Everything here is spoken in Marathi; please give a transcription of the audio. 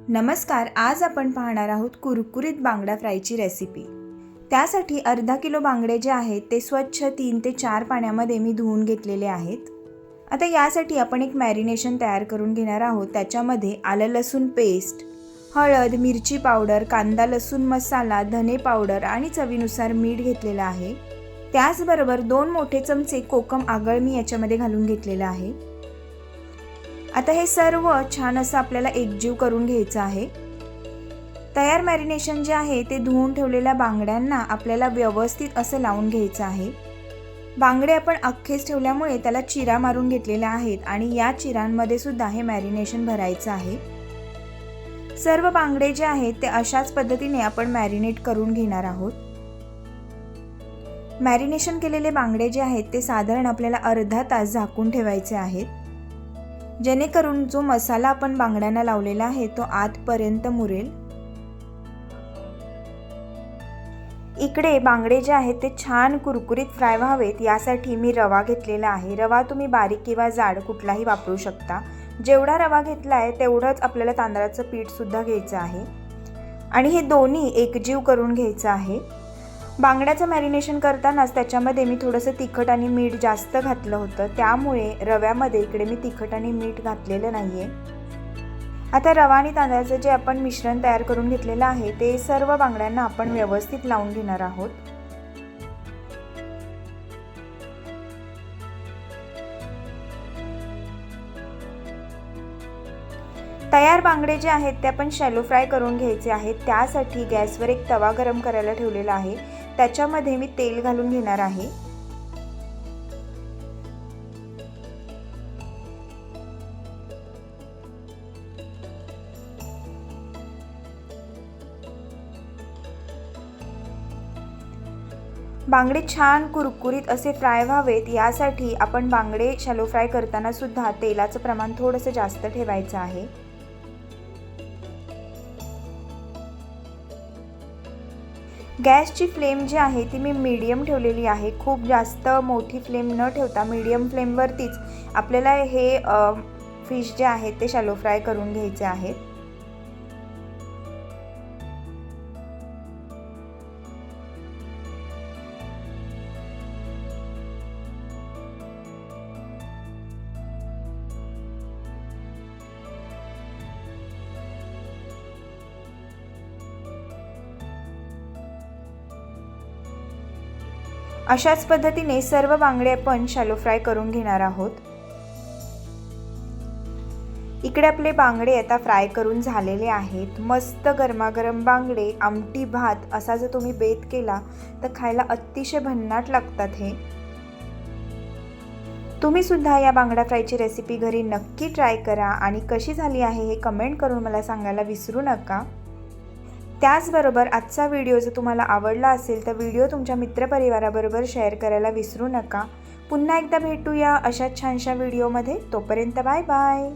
नमस्कार, आज आपण पाहणार आहोत कुरकुरीत बांगडा फ्रायची रेसिपी। त्यासाठी अर्धा किलो बांगडे जे आहेत ते स्वच्छ 3 ते 4 पाण्यामध्ये मी धुवून घेतलेले आहेत। आता यासाठी आपण एक मॅरिनेशन तयार करून घेणार आहोत। त्याच्यामध्ये आलं लसूण पेस्ट, हळद, मिरची पावडर, कांदा लसूण मसाला, धने पावडर आणि चवीनुसार मीठ घेतलेलं आहे। त्याचबरोबर 2 मोठे चमचे कोकम आगळ मी याच्यामध्ये घालून घेतलेलं आहे। आता हे सर्व छान असं आपल्याला एकजीव करून घ्यायचं आहे। तयार मॅरिनेशन जे आहे ते धुवून ठेवलेल्या बांगड्यांना आपल्याला व्यवस्थित असं लावून घ्यायचं आहे। बांगडे आपण अख्खेच ठेवल्यामुळे त्याला चिरा मारून घेतलेल्या आहेत आणि या चिरांमध्ये सुद्धा हे मॅरिनेशन भरायचं आहे। सर्व बांगडे जे आहेत ते अशाच पद्धतीने आपण मॅरिनेट करून घेणार आहोत। मॅरिनेशन केलेले बांगडे जे आहेत ते साधारण आपल्याला अर्धा तास झाकून ठेवायचे आहेत, जेणेकरून जो मसाला आपण बांगड्यांना लावलेला आहे तो आतपर्यंत मुरेल। इकडे बांगडे जे आहेत ते छान कुरकुरीत फ्राय व्हावेत यासाठी मी रवा घेतलेला आहे। रवा तुम्ही बारीक किंवा जाड कुठलाही वापरू शकता। जेवढा रवा घेतला आहे तेवढंच आपल्याला तांदळाचं पीठ सुद्धा घ्यायचं आहे आणि हे दोन्ही एकजीव करून घ्यायचं आहे। बांगड्याचं मॅरिनेशन करतानाच त्याच्यामध्ये मी थोडंसं तिखट आणि मीठ जास्त घातलं होतं, त्यामुळे रव्यामध्ये इकडे मी तिखट आणि मीठ घातलेलं नाहीये। आता रवा आणि तांदळाचं जे आपण मिश्रण तयार करून घेतलेलं आहे ते सर्व बांगड्यांना आपण व्यवस्थित लावून घेणार आहोत। तयार बांगडे जे आहेत ते आपण शॅलो फ्राय करून घ्यायचे आहेत। त्यासाठी गॅसवर एक तवा गरम करायला ठेवलेला आहे, त्याच्यामध्ये मी तेल घालून घेणार आहे। बांगडे छान कुरकुरीत असे फ्राय व्हावेत यासाठी आपण बांगडे शॅलो फ्राय करताना सुद्धा तेलाचं प्रमाण थोडंसं जास्त ठेवायचं आहे। गॅसची फ्लेम जी आहे ती मी मीडियम ठेवलेली आहे। खूप जास्त मोठी फ्लेम न ठेवता मीडियम फ्लेमवरतीच आपल्याला हे फिश जे आहेत ते शॅलो फ्राय करून घ्यायचे आहेत। अशाच पद्धतीने सर्व बांगडे आपण शॅलो फ्राय करून घेणार आहोत। इकडे आपले बांगडे आता फ्राय करून झालेले आहेत। मस्त गरमागरम बांगडे आमटी भात असा जर तुम्ही बेत केला तर खायला अतिशय भन्नाट लागतात। हे तुम्ही सुद्धा या बांगडा फ्रायची रेसिपी घरी नक्की ट्राय करा आणि कशी झाली आहे हे कमेंट करून मला सांगायला विसरू नका। त्याचबरोबर आजचा व्हिडिओ जर तुम्हाला आवडला असेल तर व्हिडिओ तुमच्या मित्रपरिवाराबरोबर शेअर करायला विसरू नका। पुन्हा एकदा भेटूया अशाच छानशा व्हिडिओमध्ये। तोपर्यंत बाय बाय।